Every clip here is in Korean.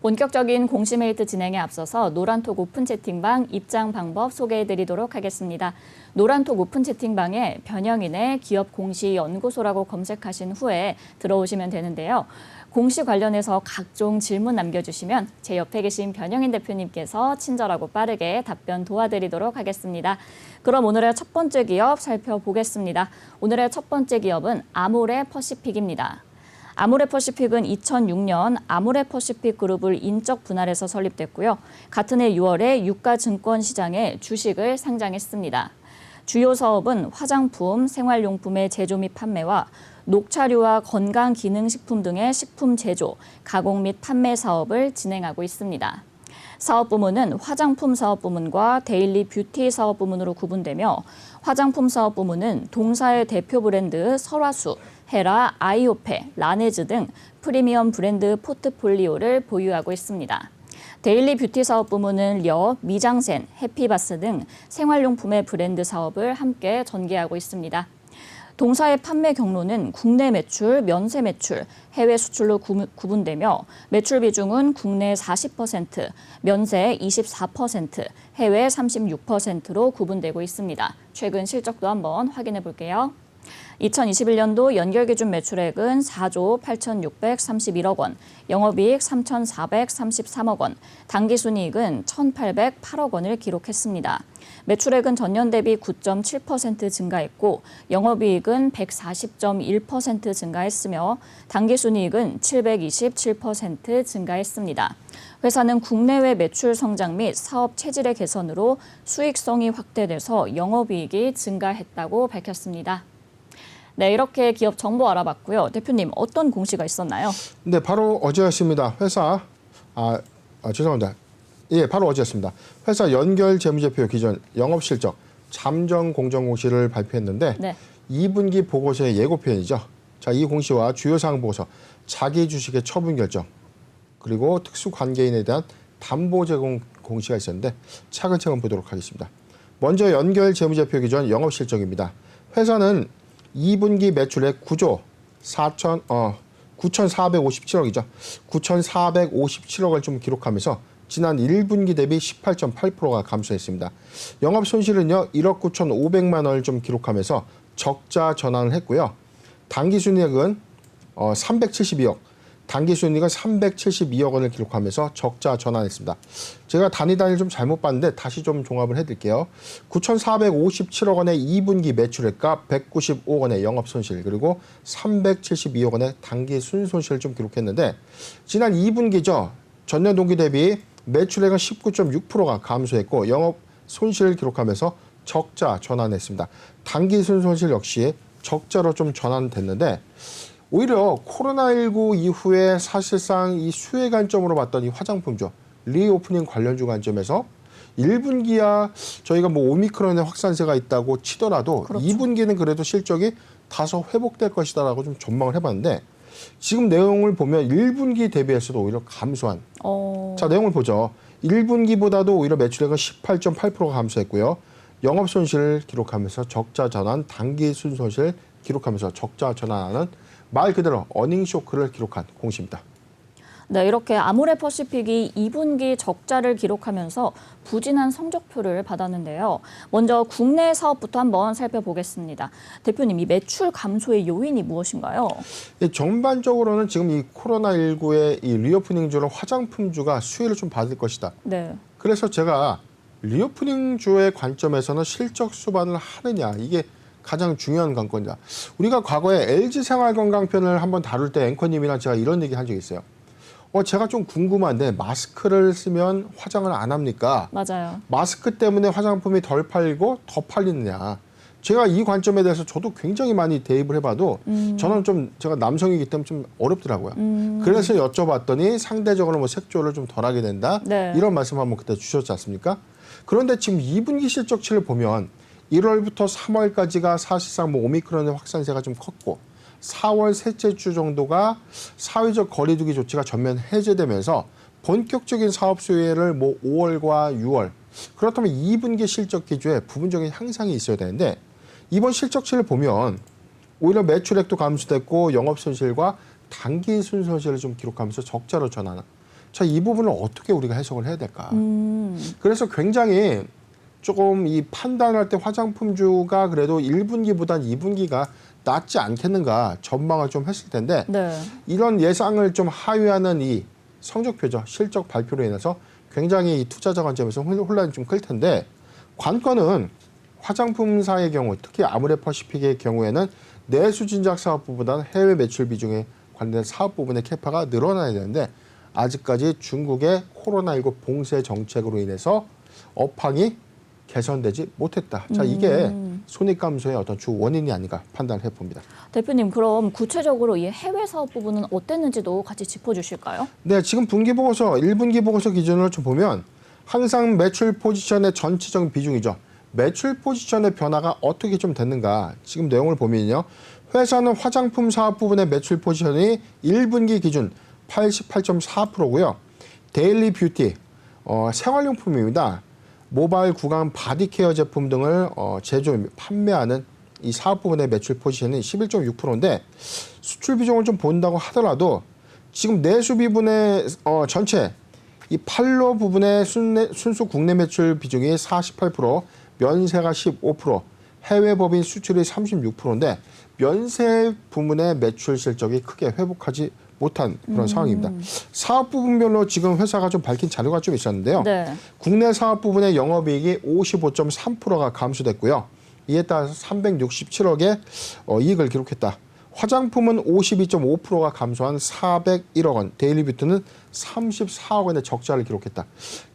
본격적인 공시메이트 진행에 앞서서 노란톡 오픈 채팅방 입장 방법 소개해드리도록 하겠습니다. 노란톡 오픈 채팅방에 변형인의 기업 공시 연구소라고 검색하신 후에 들어오시면 되는데요. 공시 관련해서 각종 질문 남겨주시면 제 옆에 계신 변형인 대표님께서 친절하고 빠르게 답변 도와드리도록 하겠습니다. 그럼 오늘의 첫 번째 기업 살펴보겠습니다. 오늘의 첫 번째 기업은 아모레퍼시픽입니다. 아모레퍼시픽은 2006년 아모레퍼시픽 그룹을 인적 분할해서 설립됐고요. 같은 해 6월에 유가증권 시장에 주식을 상장했습니다. 주요 사업은 화장품, 생활용품의 제조 및 판매와 녹차류와 건강기능식품 등의 식품 제조, 가공 및 판매 사업을 진행하고 있습니다. 사업 부문은 화장품 사업 부문과 데일리 뷰티 사업 부문으로 구분되며 화장품 사업 부문은 동사의 대표 브랜드 설화수, 헤라, 아이오페, 라네즈 등 프리미엄 브랜드 포트폴리오를 보유하고 있습니다. 데일리 뷰티 사업 부문은 려, 미장센, 해피바스 등 생활용품의 브랜드 사업을 함께 전개하고 있습니다. 동사의 판매 경로는 국내 매출, 면세 매출, 해외 수출로 구분되며 매출 비중은 국내 40%, 면세 24%, 해외 36%로 구분되고 있습니다. 최근 실적도 한번 확인해 볼게요. 2021년도 연결기준 매출액은 4조 8,631억 원, 영업이익 3,433억 원, 당기순이익은 1,808억 원을 기록했습니다. 매출액은 전년 대비 9.7% 증가했고 영업이익은 140.1% 증가했으며 당기순이익은 727% 증가했습니다. 회사는 국내외 매출 성장 및 사업 체질의 개선으로 수익성이 확대돼서 영업이익이 증가했다고 밝혔습니다. 네, 이렇게 기업 정보 알아봤고요. 대표님, 어떤 공시가 있었나요? 네, 바로 어제였습니다. 죄송합니다. 예, 바로 어제였습니다. 회사 연결 재무제표 기준 영업실적 잠정 공정 공시를 발표했는데 네. 2분기 보고서의 예고편이죠. 자, 이 공시와 주요사항 보고서, 자기 주식의 처분 결정, 그리고 특수관계인에 대한 담보 제공 공시가 있었는데 차근차근 보도록 하겠습니다. 먼저 연결 재무제표 기준 영업실적입니다. 회사는 2분기 매출액 9조 9,457억이죠. 9,457억을 좀 기록하면서 지난 1분기 대비 18.8%가 감소했습니다. 영업 손실은요 1억 9,500만 원을 좀 기록하면서 적자 전환을 했고요. 당기순이익은 372억, 당기순이익은 372억 원을 기록하면서 적자 전환했습니다. 제가 단위 좀 잘못 봤는데 다시 좀 종합을 해드릴게요. 9,457억 원의 2분기 매출액과 195억 원의 영업손실, 그리고 372억 원의 당기순손실을 좀 기록했는데 지난 2분기죠. 전년 동기 대비 매출액은 19.6%가 감소했고 영업손실을 기록하면서 적자 전환했습니다. 당기순손실 역시 적자로 좀 전환됐는데 오히려 코로나19 이후에 사실상 이 수혜 관점으로 봤던 이 화장품주, 리오프닝 관련주 관점에서 1분기야 저희가 뭐 오미크론의 확산세가 있다고 치더라도 그렇죠. 2분기는 그래도 실적이 다소 회복될 것이다라고 좀 전망을 해봤는데 지금 내용을 보면 1분기 대비해서도 오히려 감소한. 자, 내용을 보죠. 1분기보다도 오히려 매출액은 18.8%가 감소했고요. 영업손실을 기록하면서 적자 전환, 당기순손실 기록하면서 적자 전환하는 말 그대로 어닝 쇼크를 기록한 공시입니다. 네, 이렇게 아모레퍼시픽이 2분기 적자를 기록하면서 부진한 성적표를 받았는데요. 먼저 국내 사업부터 한번 살펴보겠습니다. 대표님, 이 매출 감소의 요인이 무엇인가요? 전반적으로는 지금 이 코로나19의 이 리오프닝주로 화장품주가 수혜를 좀 받을 것이다. 네. 그래서 제가 리오프닝주의 관점에서는 실적 수반을 하느냐, 이게 가장 중요한 관건이다. 우리가 과거에 LG생활건강편을 한번 다룰 때 앵커님이랑 제가 이런 얘기 한 적이 있어요. 제가 좀 궁금한데 마스크를 쓰면 화장을 안 합니까? 맞아요. 마스크 때문에 화장품이 덜 팔고 더 팔리느냐. 제가 이 관점에 대해서 저도 굉장히 많이 대입을 해봐도 저는 좀 제가 남성이기 때문에 좀 어렵더라고요. 그래서 여쭤봤더니 상대적으로 뭐 색조를 좀 덜하게 된다. 네. 이런 말씀 한번 그때 주셨지 않습니까? 그런데 지금 2분기 실적치를 보면 1월부터 3월까지가 사실상 뭐 오미크론의 확산세가 좀 컸고 4월 셋째 주 정도가 사회적 거리두기 조치가 전면 해제되면서 본격적인 사업 수혜를 뭐 5월과 6월, 그렇다면 2분기 실적 기조에 부분적인 향상이 있어야 되는데 이번 실적치를 보면 오히려 매출액도 감소됐고 영업손실과 당기순손실을 좀 기록하면서 적자로 전환한. 자, 이 부분을 어떻게 우리가 해석을 해야 될까? 그래서 굉장히 조금 이 판단할 때 화장품주가 그래도 1분기보단 2분기가 낫지 않겠는가 전망을 좀 했을 텐데 네. 이런 예상을 좀 하회하는 이 성적표죠. 실적 발표로 인해서 굉장히 이 투자자 관점에서 혼란이 좀 클 텐데 관건은 화장품사의 경우 특히 아모레퍼시픽의 경우에는 내수 진작 사업부보다는 해외 매출 비중에 관련된 사업 부분의 캐파가 늘어나야 되는데 아직까지 중국의 코로나19 봉쇄 정책으로 인해서 업황이 개선되지 못했다. 자, 이게 손익 감소의 어떤 주 원인이 아닌가 판단을 해봅니다. 대표님, 그럼 구체적으로 이 해외 사업 부분은 어땠는지도 같이 짚어주실까요? 네, 지금 분기 보고서, 1분기 보고서 기준으로 좀 보면 항상 매출 포지션의 전체적인 비중이죠. 매출 포지션의 변화가 어떻게 좀 됐는가. 지금 내용을 보면요. 회사는 화장품 사업 부분의 매출 포지션이 1분기 기준 88.4%고요. 데일리 뷰티, 생활용품입니다. 모바일 구강 바디케어 제품 등을 제조, 판매하는 이 사업 부분의 매출 포지션이 11.6%인데 수출 비중을 좀 본다고 하더라도 지금 내수 비분의 전체 이 팔로 부분의 순수 국내 매출 비중이 48%, 면세가 15%, 해외 법인 수출이 36%인데 면세 부문의 매출 실적이 크게 회복하지 못한 그런 상황입니다. 사업 부분별로 지금 회사가 좀 밝힌 자료가 좀 있었는데요. 네. 국내 사업 부분의 영업이익이 55.3%가 감소됐고요. 이에 따라서 367억의 이익을 기록했다. 화장품은 52.5%가 감소한 401억 원, 데일리뷰트는 34억 원의 적자를 기록했다.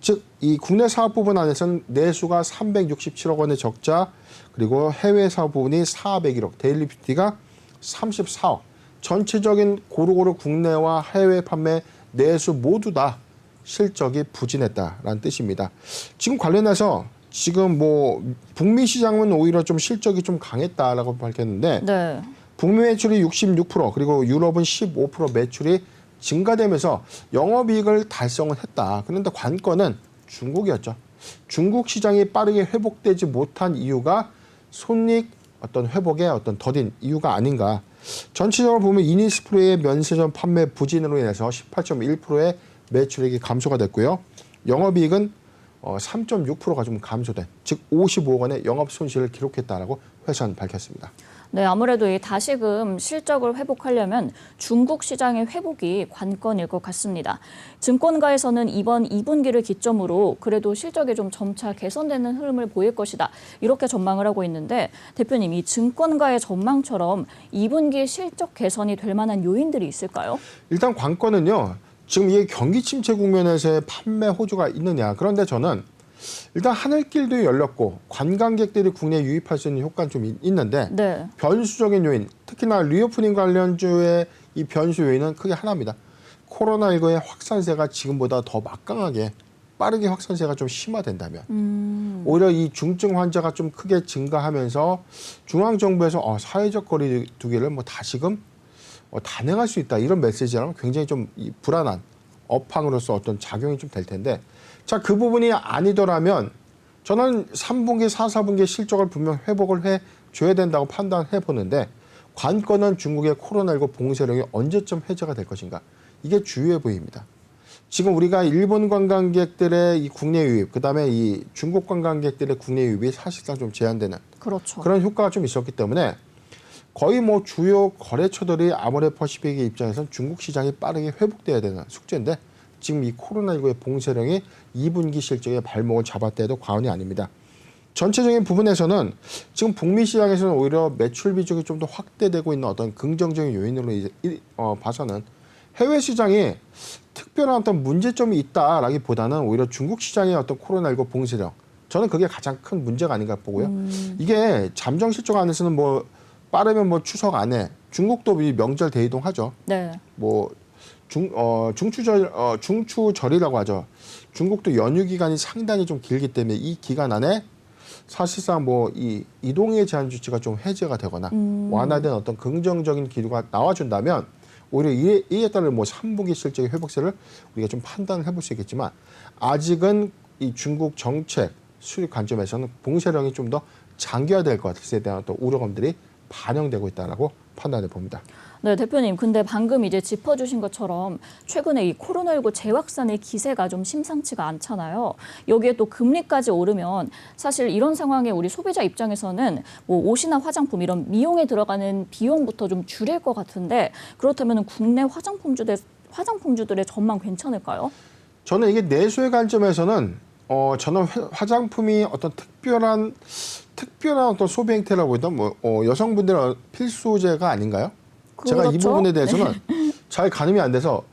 즉, 이 국내 사업 부분 안에서는 내수가 367억 원의 적자, 그리고 해외 사업 부분이 401억, 데일리뷰티가 34억. 전체적인 고루고루 국내와 해외 판매 내수 모두 다 실적이 부진했다라는 뜻입니다. 지금 관련해서 지금 뭐 북미 시장은 오히려 좀 실적이 좀 강했다라고 밝혔는데 네. 북미 매출이 66% 그리고 유럽은 15% 매출이 증가되면서 영업이익을 달성을 했다. 그런데 관건은 중국이었죠. 중국 시장이 빠르게 회복되지 못한 이유가 손익 어떤 회복의 어떤 더딘 이유가 아닌가. 전체적으로 보면 이니스프레의 면세점 판매 부진으로 인해서 18.1%의 매출액이 감소가 됐고요. 영업이익은 3.6%가 좀 감소된, 즉 55억 원의 영업 손실을 기록했다라고 회사는 밝혔습니다. 네, 아무래도 이 다시금 실적을 회복하려면 중국 시장의 회복이 관건일 것 같습니다. 증권가에서는 이번 2분기를 기점으로 그래도 실적이 좀 점차 개선되는 흐름을 보일 것이다. 이렇게 전망을 하고 있는데 대표님, 이 증권가의 전망처럼 2분기 실적 개선이 될 만한 요인들이 있을까요? 일단 관건은요. 지금 이게 경기 침체 국면에서의 판매 호조가 있느냐. 그런데 저는 일단 하늘길도 열렸고 관광객들이 국내에 유입할 수 있는 효과는 좀 있는데 네. 변수적인 요인, 특히나 리오프닝 관련주의 이 변수 요인은 크게 하나입니다. 코로나19의 확산세가 지금보다 더 막강하게 빠르게 확산세가 좀 심화된다면 오히려 이 중증 환자가 좀 크게 증가하면서 중앙정부에서 사회적 거리두기를 뭐 다시금 단행할 수 있다 이런 메시지라면 굉장히 좀 불안한 업황으로서 어떤 작용이 좀 될 텐데 자, 그 부분이 아니더라면 저는 3분기, 4, 4분기 실적을 분명 회복을 해줘야 된다고 판단해 보는데 관건은 중국의 코로나19 봉쇄령이 언제쯤 해제가 될 것인가. 이게 주요해 보입니다. 지금 우리가 일본 관광객들의 이 국내 유입, 그다음에 이 중국 관광객들의 국내 유입이 사실상 좀 제한되는 그렇죠. 그런 효과가 좀 있었기 때문에 거의 뭐 주요 거래처들이 아모레퍼시픽의 입장에서는 중국 시장이 빠르게 회복돼야 되는 숙제인데 지금 이 코로나19의 봉쇄령이 2분기 실적에 발목을 잡았다 해도 과언이 아닙니다. 전체적인 부분에서는 지금 북미 시장에서는 오히려 매출 비중이 좀 더 확대되고 있는 어떤 긍정적인 요인으로 봐서는 해외 시장이 특별한 어떤 문제점이 있다라기보다는 오히려 중국 시장의 어떤 코로나19 봉쇄령 저는 그게 가장 큰 문제가 아닌가 보고요. 이게 잠정 실적 안에서는 뭐 빠르면 뭐 추석 안에 중국도 명절 대이동하죠. 네. 뭐 중추절이라고 하죠. 중국도 연휴 기간이 상당히 좀 길기 때문에 이 기간 안에 사실상 뭐 이 이동의 제한 조치가 좀 해제가 되거나 완화된 어떤 긍정적인 기류가 나와준다면 오히려 이에 따른 뭐 3분기 실적의 회복세를 우리가 좀 판단을 해볼 수 있겠지만 아직은 이 중국 정책 수립 관점에서는 봉쇄령이 좀 더 장기화될 것 같은 것에 대한 또 우려감들이 반영되고 있다라고 판단해 봅니다. 네, 대표님. 근데 방금 이제 짚어주신 것처럼 최근에 이 코로나19 재확산의 기세가 좀 심상치가 않잖아요. 여기에 또 금리까지 오르면 사실 이런 상황에 우리 소비자 입장에서는 뭐 옷이나 화장품 이런 미용에 들어가는 비용부터 좀 줄일 것 같은데 그렇다면 국내 화장품주들의 전망 괜찮을까요? 저는 이게 내수의 관점에서는 저는 화장품이 어떤 특별한 어떤 소비 행태라고 해도 여성분들의 필수제가 아닌가요? 제가 이 그렇죠? 부분에 대해서는 잘 가늠이 안 돼서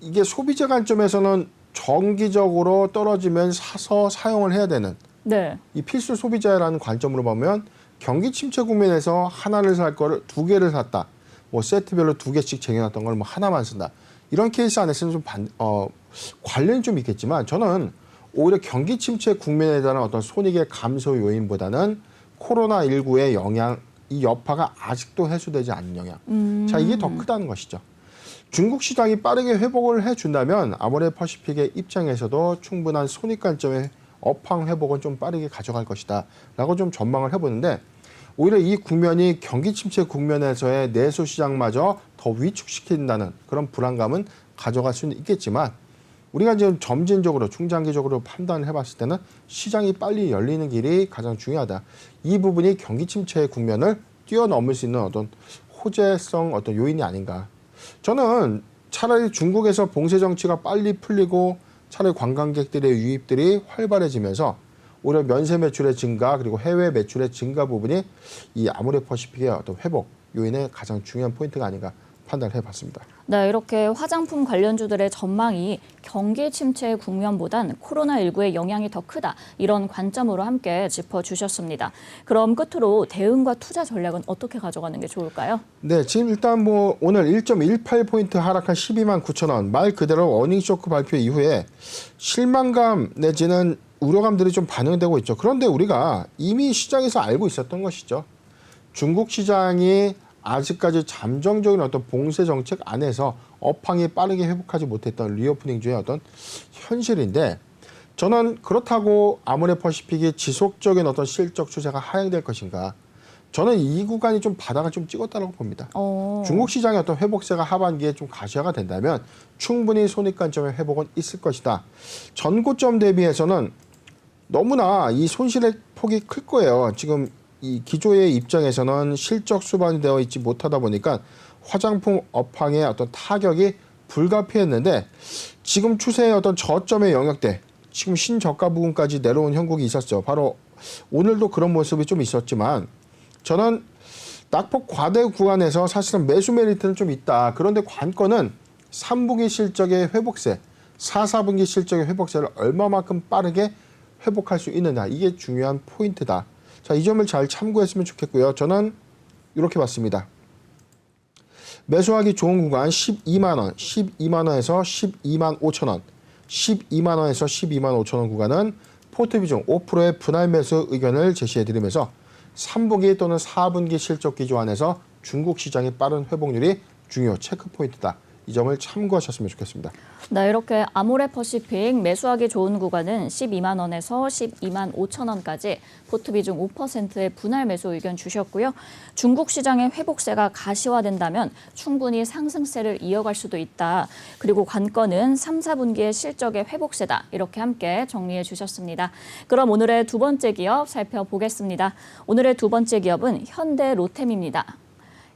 이게 소비자 관점에서는 정기적으로 떨어지면 사서 사용을 해야 되는 네. 이 필수 소비자라는 관점으로 보면 경기 침체 국면에서 하나를 살 거를 두 개를 샀다. 뭐 세트별로 두 개씩 쟁여놨던 걸 뭐 하나만 쓴다. 이런 케이스 안에서는 좀 관련이 좀 있겠지만 저는 오히려 경기 침체 국면에 대한 어떤 손익의 감소 요인보다는 코로나19의 영향, 이 여파가 아직도 해소되지 않는 영향. 자, 이게 더 크다는 것이죠. 중국 시장이 빠르게 회복을 해준다면 아모레퍼시픽의 입장에서도 충분한 손익 관점의 업황 회복은 좀 빠르게 가져갈 것이다 라고 좀 전망을 해보는데 오히려 이 국면이 경기 침체 국면에서의 내수 시장마저 더 위축시킨다는 그런 불안감은 가져갈 수는 있겠지만 우리가 지금 점진적으로 중장기적으로 판단을 해봤을 때는 시장이 빨리 열리는 길이 가장 중요하다. 이 부분이 경기 침체의 국면을 뛰어넘을 수 있는 어떤 호재성 어떤 요인이 아닌가. 저는 차라리 중국에서 봉쇄 정치가 빨리 풀리고 차라리 관광객들의 유입들이 활발해지면서 오히려 면세 매출의 증가 그리고 해외 매출의 증가 부분이 이 아모레퍼시픽의 어떤 회복 요인의 가장 중요한 포인트가 아닌가 판단을 해봤습니다. 네, 이렇게 화장품 관련주들의 전망이 경기 침체 국면보단 코로나19의 영향이 더 크다. 이런 관점으로 함께 짚어주셨습니다. 그럼 끝으로 대응과 투자 전략은 어떻게 가져가는 게 좋을까요? 네, 지금 일단 뭐 오늘 1.18포인트 하락한 12만 9천 원, 말 그대로 어닝 쇼크 발표 이후에 실망감 내지는 우려감들이 좀 반영되고 있죠. 그런데 우리가 이미 시장에서 알고 있었던 것이죠. 중국 시장이 아직까지 잠정적인 어떤 봉쇄 정책 안에서 업황이 빠르게 회복하지 못했던 리오프닝주의 어떤 현실인데 저는 그렇다고 아모레퍼시픽이 지속적인 어떤 실적 추세가 하향될 것인가? 저는 이 구간이 좀 바닥을 좀 찍었다고 봅니다. 중국 시장의 어떤 회복세가 하반기에 좀 가시화가 된다면 충분히 손익 관점의 회복은 있을 것이다. 전고점 대비해서는 너무나 이 손실의 폭이 클 거예요. 지금 이 기조의 입장에서는 실적 수반이 되어 있지 못하다 보니까 화장품 업황의 어떤 타격이 불가피했는데 지금 추세의 어떤 저점의 영역대, 지금 신저가 부분까지 내려온 형국이 있었죠. 바로 오늘도 그런 모습이 좀 있었지만 저는 낙폭 과대 구간에서 사실은 매수 메리트는 좀 있다. 그런데 관건은 3분기 실적의 회복세, 4, 4분기 실적의 회복세를 얼마만큼 빠르게 회복할 수 있느냐. 이게 중요한 포인트다. 자, 이 점을 잘 참고했으면 좋겠고요. 저는 이렇게 봤습니다. 매수하기 좋은 구간 12만 원, 12만 원에서 12만 5천 원, 12만 원에서 12만 5천 원 구간은 포트 비중 5%의 분할 매수 의견을 제시해드리면서 3분기 또는 4분기 실적 기조 안에서 중국 시장의 빠른 회복률이 중요 체크 포인트다. 이 점을 참고하셨으면 좋겠습니다. 네, 이렇게 아모레퍼시픽 매수하기 좋은 구간은 12만 원에서 12만 5천 원까지 포트 비중 5%의 분할 매수 의견 주셨고요. 중국 시장의 회복세가 가시화된다면 충분히 상승세를 이어갈 수도 있다. 그리고 관건은 3, 4분기의 실적의 회복세다. 이렇게 함께 정리해 주셨습니다. 그럼 오늘의 두 번째 기업 살펴보겠습니다. 오늘의 두 번째 기업은 현대로템입니다.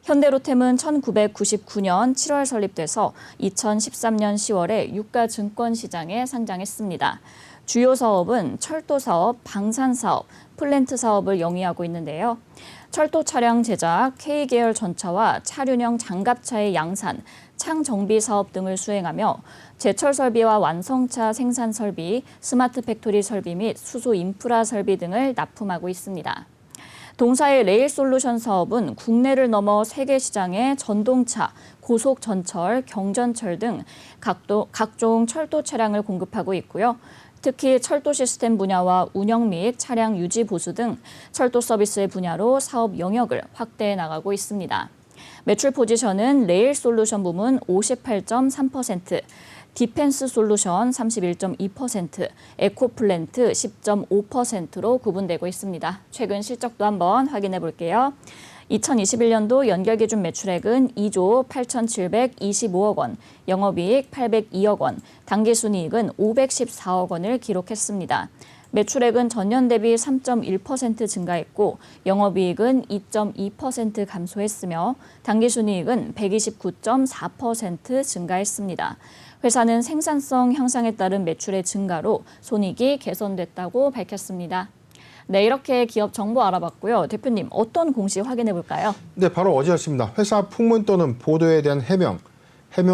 현대로템은 1999년 7월 설립돼서 2013년 10월에 유가증권시장에 상장했습니다. 주요 사업은 철도 사업, 방산 사업, 플랜트 사업을 영위하고 있는데요. 철도 차량 제작, K계열 전차와 차륜형 장갑차의 양산, 창 정비 사업 등을 수행하며 제철 설비와 완성차 생산 설비, 스마트 팩토리 설비 및 수소 인프라 설비 등을 납품하고 있습니다. 동사의 레일 솔루션 사업은 국내를 넘어 세계 시장에 전동차, 고속전철, 경전철 등 각종 철도 차량을 공급하고 있고요. 특히 철도 시스템 분야와 운영 및 차량 유지 보수 등 철도 서비스의 분야로 사업 영역을 확대해 나가고 있습니다. 매출 포지션은 레일 솔루션 부문 58.3%, 디펜스 솔루션 31.2%, 에코플랜트 10.5%로 구분되고 있습니다. 최근 실적도 한번 확인해 볼게요. 2021년도 연결기준 매출액은 2조 8,725억 원, 영업이익 802억 원, 당기순이익은 514억 원을 기록했습니다. 매출액은 전년 대비 3.1% 증가했고 영업이익은 2.2% 감소했으며 당기순이익은 129.4% 증가했습니다. 회사는 생산성 향상에 따른 매출의 증가로 손익이 개선됐다고 밝혔습니다. 네, 이렇게 기업 정보 알아봤고요. 대표님, 어떤 공시 확인해 볼까요? 네, 바로 어제였습니다. 회사 풍문 또는 보도에 대한 해명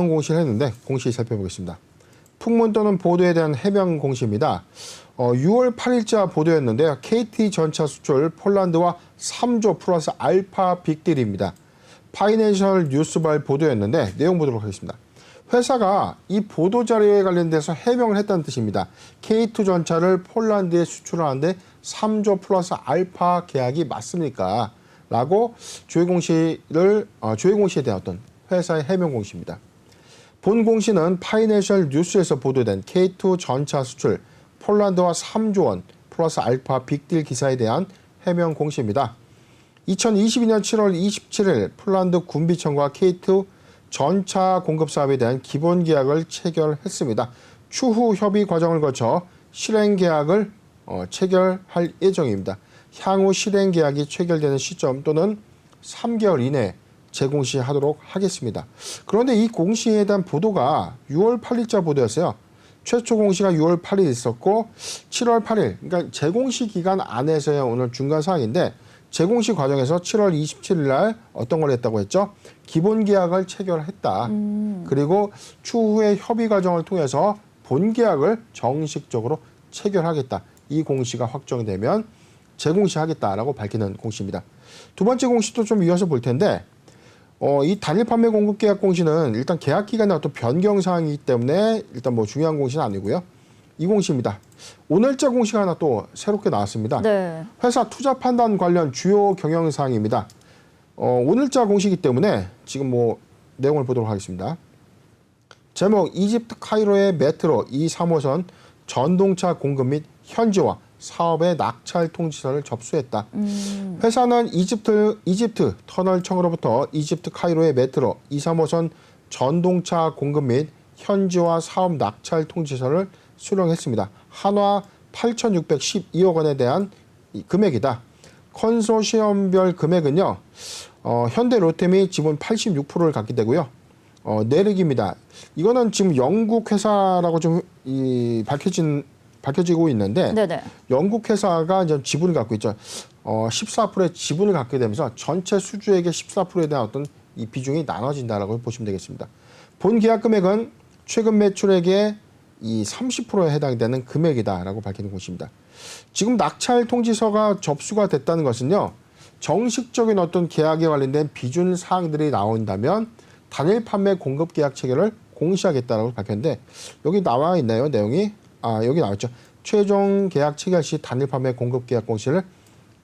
공시를 했는데 공시 살펴보겠습니다. 풍문 또는 보도에 대한 해명 공시입니다. 6월 8일자 보도였는데요. KT 전차 수출 폴란드와 3조 플러스 알파 빅딜입니다. 파이낸셜 뉴스발 보도였는데 내용 보도록 하겠습니다. 회사가 이 보도 자료에 관련돼서 해명을 했다는 뜻입니다. K2 전차를 폴란드에 수출하는데 3조 플러스 알파 계약이 맞습니까? 라고 조회 공시에 대한 어떤 회사의 해명 공시입니다. 본 공시는 파이낸셜 뉴스에서 보도된 K2 전차 수출 폴란드와 3조 원 플러스 알파 빅딜 기사에 대한 해명 공시입니다. 2022년 7월 27일 폴란드 군비청과 K2 전차 공급 사업에 대한 기본 계약을 체결했습니다. 추후 협의 과정을 거쳐 실행 계약을 체결할 예정입니다. 향후 실행 계약이 체결되는 시점 또는 3개월 이내에 재공시하도록 하겠습니다. 그런데 이 공시에 대한 보도가 6월 8일자 보도였어요. 최초 공시가 6월 8일 있었고 7월 8일, 그러니까 재공시 기간 안에서의 오늘 중간 사항인데 재공시 과정에서 7월 27일 날 어떤 걸 했다고 했죠? 기본 계약을 체결했다. 그리고 추후에 협의 과정을 통해서 본 계약을 정식적으로 체결하겠다. 이 공시가 확정되면 재공시하겠다라고 밝히는 공시입니다. 두 번째 공시도 좀 이어서 볼 텐데 이 단일 판매 공급 계약 공시는 일단 계약 기간에 어떤 변경 사항이기 때문에 일단 뭐 중요한 공시는 아니고요. 이 공시입니다. 오늘자 공시가 하나 또 새롭게 나왔습니다. 네. 회사 투자 판단 관련 주요 경영 사항입니다. 오늘자 공시이기 때문에 지금 뭐 내용을 보도록 하겠습니다. 제목 이집트 카이로의 메트로 2, 3호선 전동차 공급 및 현지화 사업의 낙찰 통지서를 접수했다. 회사는 이집트 터널청으로부터 이집트 카이로의 메트로 2, 3호선 전동차 공급 및 현지화 사업 낙찰 통지서를 수령했습니다. 한화 8,612억 원에 대한 금액이다. 컨소시엄별 금액은요. 현대 롯데미 지분 86%를 갖게 되고요. 내륙입니다. 이거는 지금 영국 회사라고 좀 밝혀지고 있는데 네네. 영국 회사가 이제 지분을 갖고 있죠. 14%의 지분을 갖게 되면서 전체 수주액의 14%에 대한 어떤 이 비중이 나눠진다라고 보시면 되겠습니다. 본 계약 금액은 최근 매출액의 이 30%에 해당되는 금액이다라고 밝히는 곳입니다. 지금 낙찰 통지서가 접수가 됐다는 것은요. 정식적인 어떤 계약에 관련된 비준 사항들이 나온다면 단일 판매 공급 계약 체결을 공시하겠다라고 밝혔는데 여기 나와 있나요? 내용이? 여기 나왔죠. 최종 계약 체결 시 단일 판매 공급 계약 공시를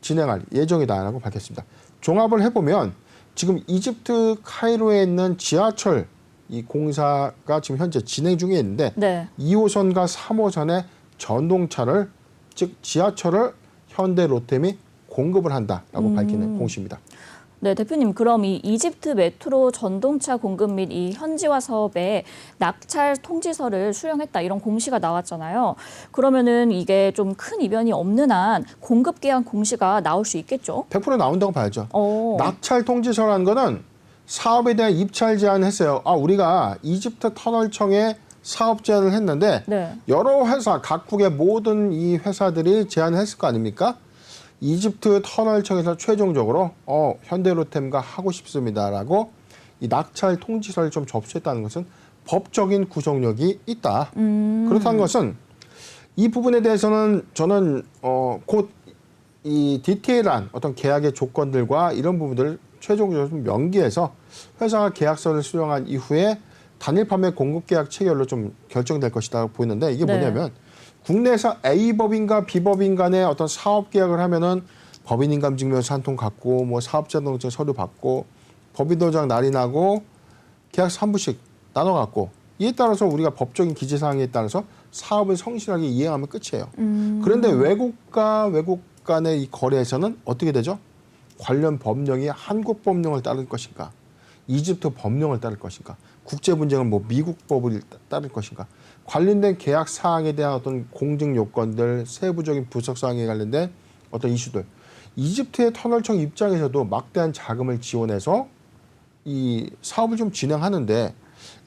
진행할 예정이다라고 밝혔습니다. 종합을 해보면 지금 이집트 카이로에 있는 지하철 이 공사가 지금 현재 진행 중에 있는데 네. 2호선과 3호선의 전동차를 즉 지하철을 현대 롯데미 공급을 한다라고 밝히는 공시입니다. 네, 대표님, 그럼 이 이집트 메트로 전동차 공급 및 이 현지화 사업에 낙찰 통지서를 수령했다 이런 공시가 나왔잖아요. 그러면은 이게 좀 큰 이변이 없는 한 공급 계약 공시가 나올 수 있겠죠? 100% 나온다고 봐야죠. 오. 낙찰 통지서라는 거는 사업에 대한 입찰 제안을 했어요. 우리가 이집트 터널청에 사업 제안을 했는데 네. 여러 회사, 각국의 모든 이 회사들이 제안을 했을 거 아닙니까? 이집트 터널청에서 최종적으로 현대로템과 하고 싶습니다라고 이 낙찰 통지서를 좀 접수했다는 것은 법적인 구속력이 있다. 그렇다는 것은 이 부분에 대해서는 저는 곧 이 디테일한 어떤 계약의 조건들과 이런 부분들을 최종적으로 좀 명기해서 회사가 계약서를 수령한 이후에 단일 판매 공급 계약 체결로 좀 결정될 것이다 보이는데 이게 네. 뭐냐면 국내에서 A법인과 B법인 간의 어떤 사업 계약을 하면은 법인인감증명서 한 통 갖고 뭐 사업자 등록증 서류 받고 법인도장 날인하고 계약서 한 부씩 나눠 갖고 이에 따라서 우리가 법적인 기재 사항에 따라서 사업을 성실하게 이행하면 끝이에요. 그런데 외국과 외국 간의 이 거래에서는 어떻게 되죠? 관련 법령이 한국 법령을 따를 것인가, 이집트 법령을 따를 것인가, 국제 분쟁은 뭐 미국 법을 따를 것인가, 관련된 계약 사항에 대한 어떤 공증 요건들, 세부적인 분석 사항에 관련된 어떤 이슈들, 이집트의 터널청 입장에서도 막대한 자금을 지원해서 이 사업을 좀 진행하는데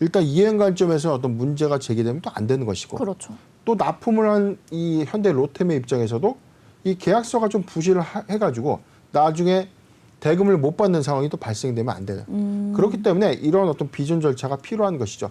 일단 이행 관점에서 어떤 문제가 제기되면 또 안 되는 것이고, 그렇죠. 또 납품을 한 이 현대 로템의 입장에서도 이 계약서가 좀 부실을 해가지고 나중에 대금을 못 받는 상황이 또 발생되면 안 되는. 그렇기 때문에 이런 어떤 비준 절차가 필요한 것이죠.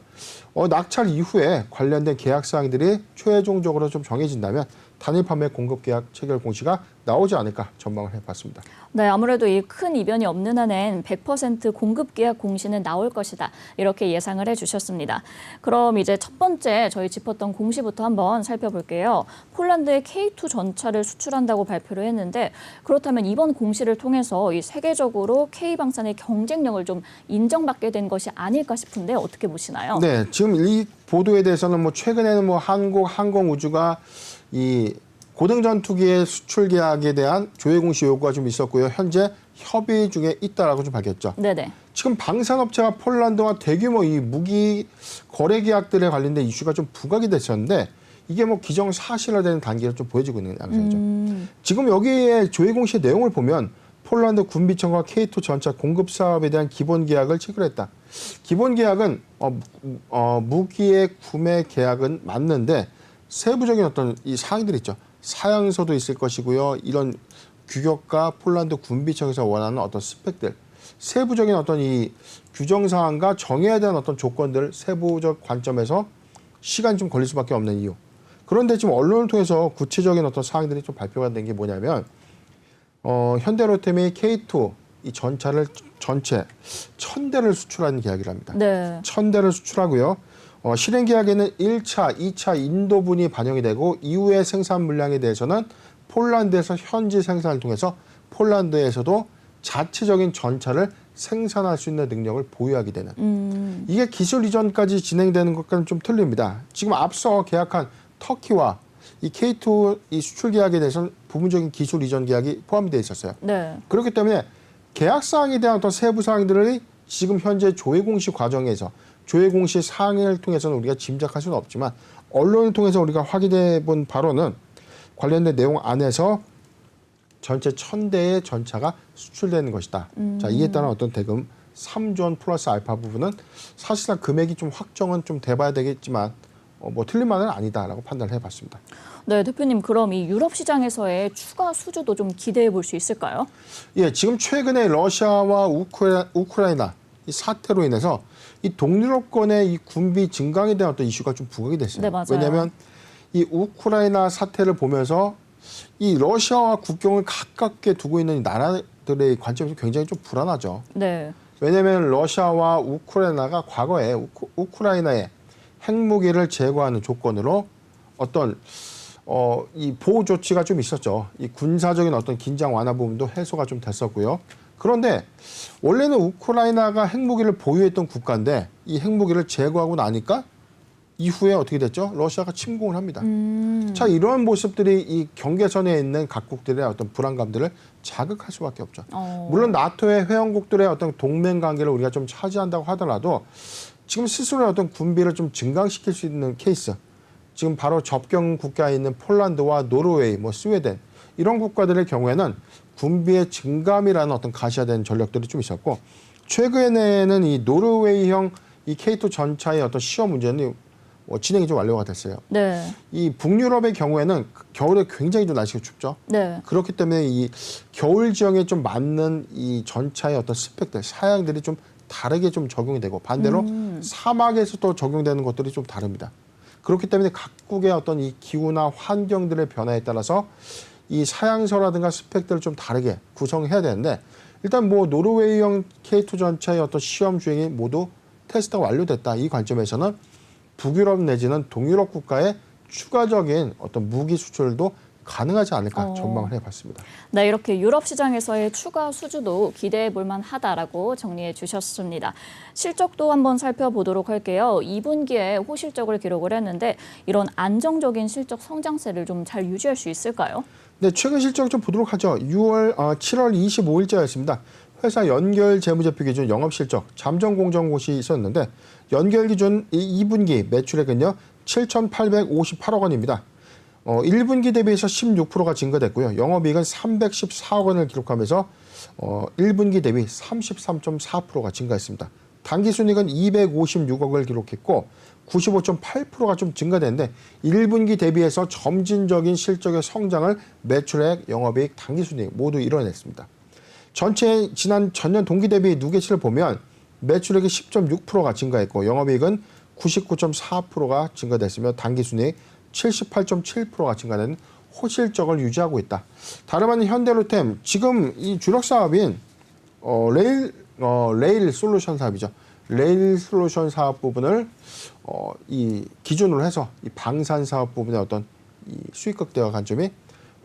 낙찰 이후에 관련된 계약 사항들이 최종적으로 좀 정해진다면 단일 판매 공급 계약 체결 공시가 나오지 않을까 전망을 해봤습니다. 네, 아무래도 이 큰 이변이 없는 한엔 100% 공급 계약 공시는 나올 것이다. 이렇게 예상을 해주셨습니다. 그럼 이제 첫 번째 저희 짚었던 공시부터 한번 살펴볼게요. 폴란드의 K2 전차를 수출한다고 발표를 했는데 그렇다면 이번 공시를 통해서 이 세계적으로 K방산의 경쟁력을 좀 인정받게 된 것이 아닐까 싶은데 어떻게 보시나요? 네, 지금 이 보도에 대해서는 뭐 최근에는 뭐 한국 항공우주가 이 고등 전투기의 수출 계약에 대한 조회 공시 요구가 좀 있었고요. 현재 협의 중에 있다라고 좀 밝혔죠. 네네. 지금 방산업체가 폴란드와 대규모 이 무기 거래 계약들에 관련된 이슈가 좀 부각이 됐었는데 이게 뭐 기정사실화되는 단계를 좀 보여지고 있는 양상이죠. 지금 여기에 조회 공시 내용을 보면 폴란드 군비청과 K2 전차 공급 사업에 대한 기본 계약을 체결했다. 기본 계약은 무기의 구매 계약은 맞는데 세부적인 어떤 이 사항들이 있죠. 사양서도 있을 것이고요. 이런 규격과 폴란드 군비청에서 원하는 어떤 스펙들, 세부적인 어떤 이 규정 사항과 정해야 되는 어떤 조건들 세부적 관점에서 시간이 좀 걸릴 수밖에 없는 이유. 그런데 지금 언론을 통해서 구체적인 어떤 사항들이 좀 발표가 된 게 뭐냐면 현대로템이 K2 이 전차를 전체 1,000대를 수출하는 계약이랍니다. 네. 1,000대를 수출하고요. 실행 계약에는 1차, 2차 인도분이 반영이 되고 이후의 생산 물량에 대해서는 폴란드에서 현지 생산을 통해서 폴란드에서도 자체적인 전차를 생산할 수 있는 능력을 보유하게 되는. 이게 기술 이전까지 진행되는 것과는 좀 틀립니다. 지금 앞서 계약한 터키와 이 K2 이 수출 계약에 대해서는 부분적인 기술 이전 계약이 포함이 되어 있었어요. 네. 그렇기 때문에 계약 사항에 대한 어떤 세부 사항들이 지금 현재 조회 공시 과정에서 조회 공시 사항을 통해서는 우리가 짐작할 수는 없지만 언론을 통해서 우리가 확인해 본 바로는 관련된 내용 안에서 전체 1,000대의 전차가 수출되는 것이다. 자, 이에 따른 어떤 대금 3조 원 플러스 알파 부분은 사실상 금액이 좀 확정은 좀 돼봐야 되겠지만 뭐 틀린 말은 아니다라고 판단을 해봤습니다. 네, 대표님 그럼 이 유럽 시장에서의 추가 수주도 좀 기대해 볼 수 있을까요? 예, 지금 최근에 러시아와 우크라이나 이 사태로 인해서 이 동유럽권의 이 군비 증강에 대한 어떤 이슈가 좀 부각이 됐어요. 네, 맞아요. 왜냐하면 이 우크라이나 사태를 보면서 이 러시아와 국경을 가깝게 두고 있는 이 나라들의 관점이 굉장히 좀 불안하죠. 네. 왜냐하면 러시아와 우크라이나가 과거에 우크라이나의 핵무기를 제거하는 조건으로 어떤 이 보호 조치가 좀 있었죠. 이 군사적인 어떤 긴장 완화 부분도 해소가 좀 됐었고요. 그런데 원래는 우크라이나가 핵무기를 보유했던 국가인데 이 핵무기를 제거하고 나니까 이후에 어떻게 됐죠? 러시아가 침공을 합니다. 자, 이러한 모습들이 이 경계선에 있는 각국들의 어떤 불안감들을 자극할 수밖에 없죠. 물론 나토의 회원국들의 어떤 동맹 관계를 우리가 좀 차지한다고 하더라도 지금 스스로의 어떤 군비를 좀 증강시킬 수 있는 케이스. 지금 바로 접경 국가에 있는 폴란드와 노르웨이, 뭐 스웨덴 이런 국가들의 경우에는 군비의 증감이라는 어떤 가시화된 전력들이 좀 있었고 최근에는 이 노르웨이형 이 K2 전차의 어떤 시험 문제는 진행이 좀 완료가 됐어요. 네. 이 북유럽의 경우에는 겨울에 굉장히 좀 날씨가 춥죠. 네. 그렇기 때문에 이 겨울 지형에 좀 맞는 이 전차의 어떤 스펙들, 사양들이 좀 다르게 좀 적용이 되고 반대로 사막에서 또 적용되는 것들이 좀 다릅니다. 그렇기 때문에 각국의 어떤 이 기후나 환경들의 변화에 따라서 이 사양서라든가 스펙들을 좀 다르게 구성해야 되는데 일단 뭐 노르웨이형 K2 전차의 어떤 시험 주행이 모두 테스트가 완료됐다. 이 관점에서는 북유럽 내지는 동유럽 국가의 추가적인 어떤 무기 수출도 가능하지 않을까 전망을 해봤습니다. 네, 이렇게 유럽 시장에서의 추가 수주도 기대해 볼 만하다라고 정리해 주셨습니다. 실적도 한번 살펴보도록 할게요. 2분기에 호실적을 기록을 했는데 이런 안정적인 실적 성장세를 좀 잘 유지할 수 있을까요? 네, 최근 실적 좀 보도록 하죠. 7월 25일자였습니다. 회사 연결 재무제표 기준 영업실적 잠정 공정고시 있었는데 연결 기준 2분기 매출액은요 7,858억 원입니다. 1분기 대비해서 16%가 증가됐고요. 영업이익은 314억 원을 기록하면서 1분기 대비 33.4%가 증가했습니다. 당기순이익은 256억을 기록했고 95.8%가 좀 증가됐는데 1분기 대비해서 점진적인 실적의 성장을 매출액, 영업이익, 당기순이익 모두 이뤄냈습니다. 전체 지난 전년 동기 대비 누계치를 보면 매출액이 10.6%가 증가했고 영업이익은 99.4%가 증가됐으며 당기순이익 78.7%가 증가된 호실적을 유지하고 있다. 다름 아닌 현대로템 지금 이 주력 사업인 레일 솔루션 사업이죠. 레일 솔루션 사업 부분을 이 기준으로 해서 이 방산 사업 부분의 어떤 이 수익 극대화 관점이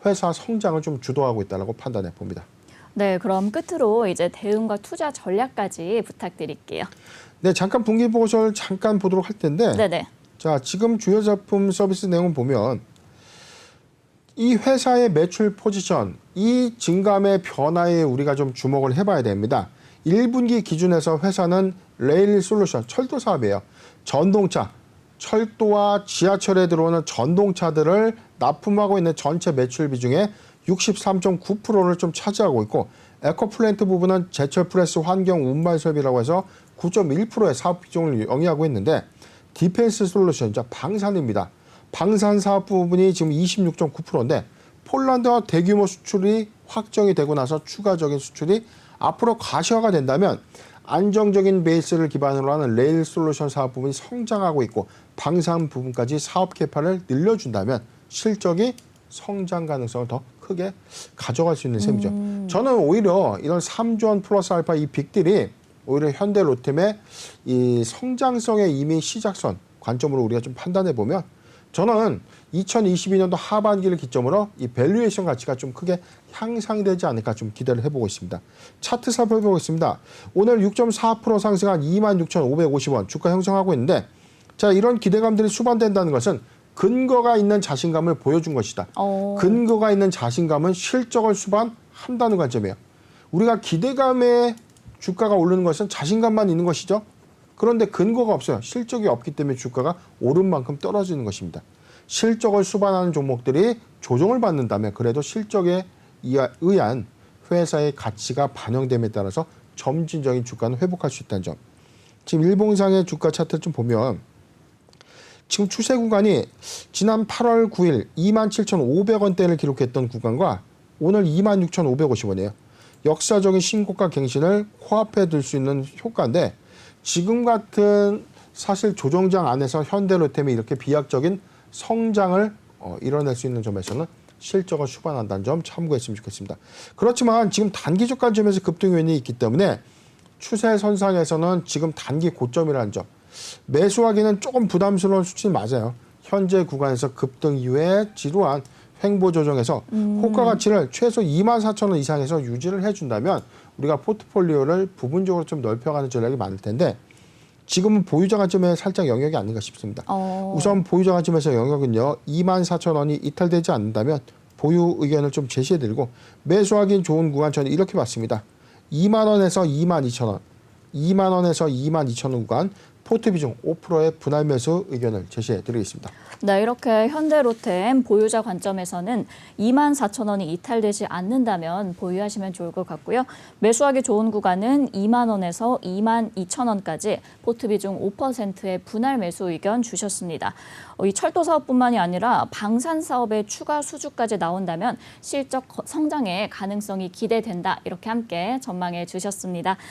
회사 성장을 좀 주도하고 있다고 판단해 봅니다. 네, 그럼 끝으로 이제 대응과 투자 전략까지 부탁드릴게요. 네, 잠깐 분기 보고서를 잠깐 보도록 할 텐데, 네네. 자 지금 주요 제품 서비스 내용 보면 이 회사의 매출 포지션, 이 증감의 변화에 우리가 좀 주목을 해봐야 됩니다. 1분기 기준에서 회사는 레일 솔루션, 철도 사업이에요. 전동차, 철도와 지하철에 들어오는 전동차들을 납품하고 있는 전체 매출 비중의 63.9%를 좀 차지하고 있고 에코플랜트 부분은 제철 프레스 환경 운반 설비라고 해서 9.1%의 사업 비중을 영위하고 있는데 디펜스 솔루션, 방산입니다. 방산 사업 부분이 지금 26.9%인데 폴란드와 대규모 수출이 확정이 되고 나서 추가적인 수출이 앞으로 가시화가 된다면 안정적인 베이스를 기반으로 하는 레일 솔루션 사업 부분이 성장하고 있고 방산 부분까지 사업 개파를 늘려준다면 실적이 성장 가능성을 더 크게 가져갈 수 있는 셈이죠. 저는 오히려 이런 3조 원 플러스 알파 이 빅딜이 오히려 현대로템의 이 성장성의 이미 시작선 관점으로 우리가 좀 판단해 보면 저는 2022년도 하반기를 기점으로 이 밸류에이션 가치가 좀 크게 향상되지 않을까 좀 기대를 해보고 있습니다. 차트 살펴보겠습니다. 오늘 6.4% 상승한 26,550원 주가 형성하고 있는데 자 이런 기대감들이 수반된다는 것은 근거가 있는 자신감을 보여준 것이다. 근거가 있는 자신감은 실적을 수반한다는 관점이에요. 우리가 기대감에 주가가 오르는 것은 자신감만 있는 것이죠. 그런데 근거가 없어요. 실적이 없기 때문에 주가가 오른 만큼 떨어지는 것입니다. 실적을 수반하는 종목들이 조정을 받는다면 그래도 실적에 의한 회사의 가치가 반영됨에 따라서 점진적인 주가는 회복할 수 있다는 점. 지금 일봉상의 주가 차트를 좀 보면 지금 추세 구간이 지난 8월 9일 27,500원대를 기록했던 구간과 오늘 26,550원이에요. 역사적인 신고가 갱신을 코앞에 둘 수 있는 효과인데 지금 같은 사실 조정장 안에서 현대로템이 이렇게 비약적인 성장을 이뤄낼 수 있는 점에서는 실적을 수반한다는 점 참고했으면 좋겠습니다. 그렇지만 지금 단기적 관점에서 급등 요인이 있기 때문에 추세 선상에서는 지금 단기 고점이라는 점 매수하기는 조금 부담스러운 수치는 맞아요. 현재 구간에서 급등 이후에 지루한 횡보 조정에서 호가 가치를 최소 24,000원 이상에서 유지를 해준다면 우리가 포트폴리오를 부분적으로 좀 넓혀가는 전략이 많을 텐데 지금은 보유자 관점에 살짝 영역이 아닌가 싶습니다. 우선 보유자 관점에서 영역은요. 24,000원이 이탈되지 않는다면 보유 의견을 좀 제시해드리고 매수하기는 좋은 구간 저는 이렇게 봤습니다. 2만 원에서 22,000원, 2만 원에서 22,000원 구간 포트 비중 5%의 분할 매수 의견을 제시해드리겠습니다. 네, 이렇게 현대로템 보유자 관점에서는 24,000원이 이탈되지 않는다면 보유하시면 좋을 것 같고요. 매수하기 좋은 구간은 2만 원에서 22,000원까지 포트 비중 5%의 분할 매수 의견 주셨습니다. 이 철도 사업뿐만이 아니라 방산 사업의 추가 수주까지 나온다면 실적 성장의 가능성이 기대된다. 이렇게 함께 전망해 주셨습니다.